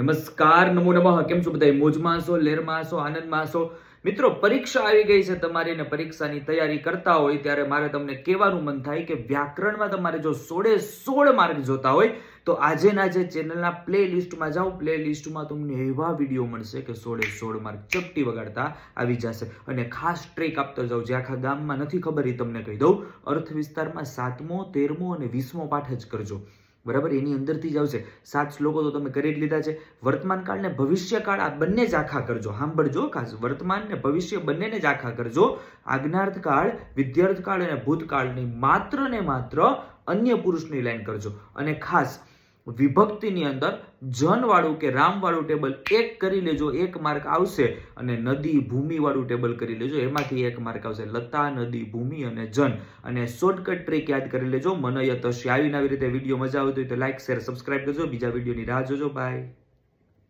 નમસ્કાર, નમો નમઃ. કેમ છો બધા? મોજમાં છો, લેરમાં છો, આનંદમાં છો? મિત્રો, પરીક્ષા આવી ગઈ છે તમારી ને પરીક્ષાની તૈયારી કરતા હોય ત્યારે મારે તમને કહેવાનું મન થાય કે વ્યાકરણમાં તમારે જો 16 માર્ક જોતા હોય તો આજે ના જે ચેનલના પ્લે લિસ્ટમાં જાઓ. પ્લે લિસ્ટમાં તમને એવા વિડીયો મળશે કે 16 માર્ક ચપટી વગાડતા આવી જશે. અને ખાસ ટ્રેક આપતો જાઉં, જે આખા ગામમાં નથી ખબર એ તમને કહી દઉં. અર્થ વિસ્તારમાં 7મો, 13મો અને 20મો પાઠ જ કરજો. બરાબર, એની અંદરથી જ આવશે. 7 શ્લોકો તો તમે કરી જ લીધા છે. વર્તમાન કાળ ને ભવિષ્ય કાળ આ બંને જ આખા કરજો. સાંભળજો ખાસ, વર્તમાન ને ભવિષ્ય બંનેને જ આખા કરજો. આજ્ઞાર્થ કાળ, વિદ્યાર્થ કાળ અને ભૂતકાળની માત્ર ને માત્ર અન્ય પુરુષની લાઈન કરજો. અને ખાસ વિભક્તિની અંદર જન વાળું કે રામ વાળું ટેબલ એક કરી લેજો, 1 માર્ક આવશે. અને નદી ભૂમિ વાળું ટેબલ કરી લેજો, એમાંથી 1 માર્ક આવશે. લતા, નદી, ભૂમિ અને જન. અને શોર્ટકટ ટ્રીક યાદ કરી લેજો. મનયતસ્ય. આવી રીતે વિડીયો મજા આવતી હોય તો લાઈક, શેર, સબસ્ક્રાઇબ કરજો. બીજા વિડીયોની રાહ જોજો. બાય.